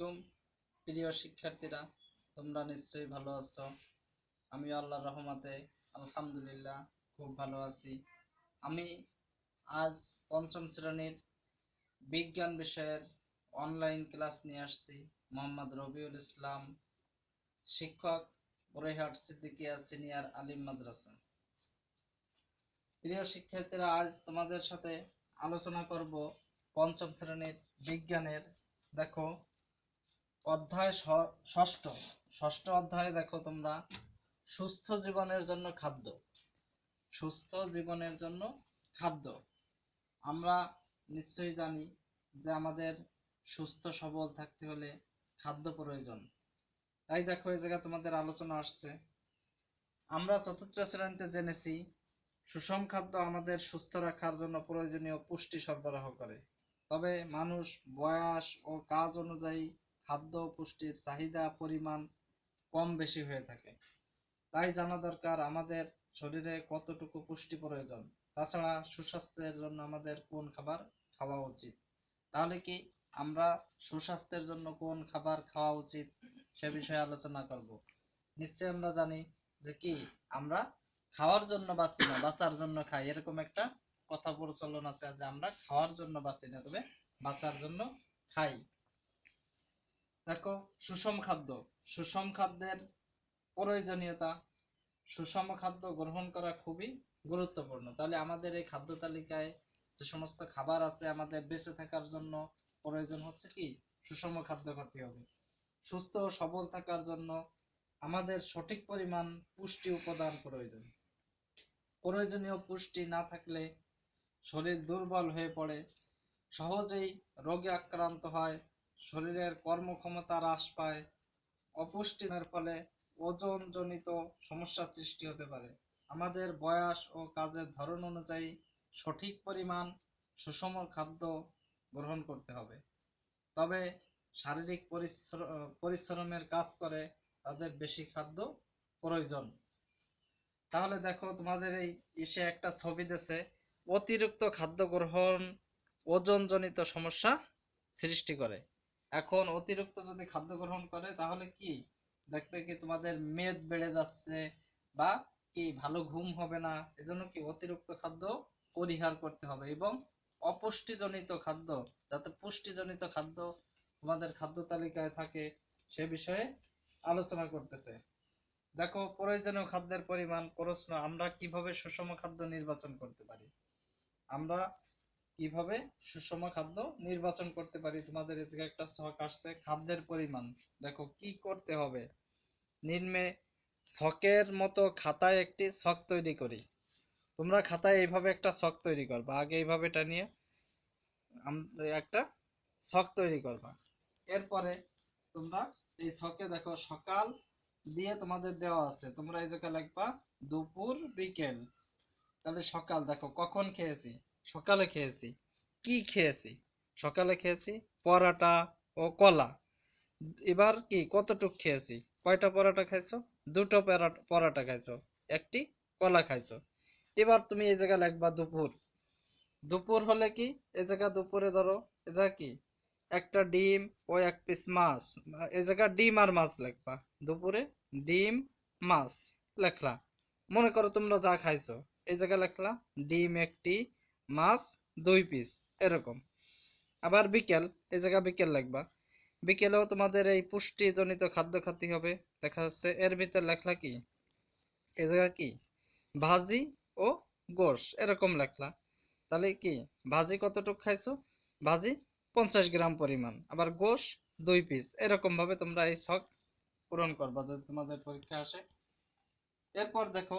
আলাইকুম প্রিয় শিক্ষার্থীরা, তোমরা নিশ্চয়ই ভালো আছো। আমি আল্লাহর রহমতে আলহামদুলিল্লাহ খুব ভালো আছি। আমি আজ পঞ্চম শ্রেণীর বিজ্ঞান বিষয়ের অনলাইন ক্লাস নিয়ে আসছি। মোহাম্মদ রবিউল ইসলাম, শিক্ষক, বড়ইহাট সিদ্দিকিয়া সিনিয়র আলিম মাদ্রাসা। প্রিয় শিক্ষার্থীরা, আজ তোমাদের সাথে আলোচনা করব পঞ্চম শ্রেণীর বিজ্ঞানের। দেখো অধ্যায় ষষ্ঠ ষষ্ঠ অধ্যায়ে দেখো তোমরা সুস্থ জীবনের জন্য খাদ্য। সুস্থ জীবনের জন্য খাদ্য আমরা নিশ্চয়ই জানি যে আমাদের সুস্থ সবল থাকতে হলে খাদ্য প্রয়োজন। তাই দেখো এই জায়গায় তোমাদের আলোচনা আসছে। আমরা চতুর্থ শ্রেণীতে জেনেছি সুষম খাদ্য আমাদের সুস্থ রাখার জন্য প্রয়োজনীয় পুষ্টি সরবরাহ করে। তবে মানুষ বয়স ও কাজ অনুযায়ী খাদ্য পুষ্টির চাহিদা পরিমাণ কম বেশি হয়ে থাকে। তাই জানা দরকার আমাদের শরীরে কতটুকু পুষ্টি প্রয়োজন। তাছাড়া সুস্বাস্থ্যের জন্য আমাদের কোন খাবার খাওয়া উচিত। তাহলে কি আমরা সুস্বাস্থ্যের জন্য কোন খাবার খাওয়া উচিত সে বিষয়ে আলোচনা করব। নিশ্চয়ই আমরা জানি যে কি আমরা খাওয়ার জন্য বাঁচি না, বাঁচার জন্য খাই, এরকম একটা কথা প্রচলন আছে যে আমরা খাওয়ার জন্য বাঁচি না, তবে বাঁচার জন্য খাই। দেখো সুষম খাদ্য, সুষম খাদ্যের প্রয়োজনীয়তা। সুষম খাদ্য গ্রহণ করা খুবই গুরুত্বপূর্ণ। তাহলে আমাদের এই খাদ্য তালিকায় যে সমস্ত খাবার আছে আমাদের বেঁচে থাকার জন্য প্রয়োজন হচ্ছে কি সুষম খাদ্য খেতে হবে। সুস্থ ও সবল থাকার জন্য আমাদের সঠিক পরিমাণ পুষ্টি উপাদান প্রয়োজন। প্রয়োজনীয় পুষ্টি না থাকলে শরীর দুর্বল হয়ে পড়ে, সহজেই রোগে আক্রান্ত হয়, শরীরের কর্মক্ষমতা হ্রাস পায়। অপুষ্টির ফলে ওজনজনিত সমস্যার সৃষ্টি হতে পারে। আমাদের বয়স ও কাজের ধরন অনুযায়ী সঠিক পরিমাণ সুষম খাদ্য গ্রহণ করতে হবে। তবে শারীরিক পরিশ্রমের কাজ করে তাদের বেশি খাদ্য প্রয়োজন। তাহলে দেখো তোমাদের এই ইসে একটা ছবি দেছে, অতিরিক্ত খাদ্য গ্রহণ ওজনজনিত সমস্যা সৃষ্টি করে। এখন অতিরিক্ত যদি খাদ্য গ্রহণ করে তাহলে কি দেখবে কি তোমাদের মেদ বেড়ে যাচ্ছে বা কি ভালো ঘুম হবে না। এজন্য কি অতিরিক্ত খাদ্য পরিহার করতে হবে এবং অপুষ্টিজনিত খাদ্য, যাতে পুষ্টিজনিত খাদ্য তোমাদের খাদ্য তালিকায় থাকে সে বিষয়ে আলোচনা করতেছে। দেখো প্রয়োজনীয় খাদ্যের পরিমাণ। প্রশ্ন, আমরা কিভাবে সুষম খাদ্য নির্বাচন করতে পারি? আমরা কিভাবে সুষম খাদ্য নির্বাচন করতে পারি? তোমাদের এই জায়গায় একটা ছক আসছে, খাদ্যের পরিমাণ। দেখো কি করতে হবে। নিম্নে ছকের মতো খাতায় একটি ছক তৈরি করি। তোমরা খাতায় এইভাবে একটা ছক তৈরি করবা, আগে এইভাবে এটা নিয়ে একটা ছক তৈরি করবা। এরপরে তোমরা এই ছকে দেখো সকাল দিয়ে তোমাদের দেওয়া আছে, তোমরা এই জায়গায় লিখবা দুপুর বিকেল। তাহলে সকাল দেখো কখন খেয়েছি, সকালে খেয়েছি। কি খেয়েছি? সকালে খেয়েছি পরোটা ও কলা। এবার কি কতটুক খেয়েছি? কয়টা পরোটা খাইছো? দুটো পরোটা খাইছো, একটি কলা খাইছো। এবার তুমি এই জায়গায় লিখবা দুপুর। দুপুর হলে কি এই জায়গা দুপুরে ধরো এই জায়গা কি একটা ডিম ও এক পিস মাছ। এই জায়গা ডিম আর মাছ লিখবা। দুপুরে ডিম মাছ লেখলা। মনে করো তোমরা যা খাইছো এই জায়গা লেখলা ডিম একটি, মাছ 2 পিস, এরকম। আবার বিকেল, এই জায়গা বিকেল লিখবা। বিকেলেও তোমাদের এই পুষ্টিজনিত খাদ্য খেতে হবে। দেখা যাচ্ছে এর ভিতর লেখলা কি এই জায়গা কি ভাজি ও গোশ, এরকম লেখলা। তাহলে কি ভাজি কতটুক খাইছো? ভাজি 50 গ্রাম পরিমাণ, আবার গোশ 2 পিস। এরকম ভাবে তোমরা এই ছক পূরণ করবা যদি তোমাদের পরীক্ষা আসে। এরপর দেখো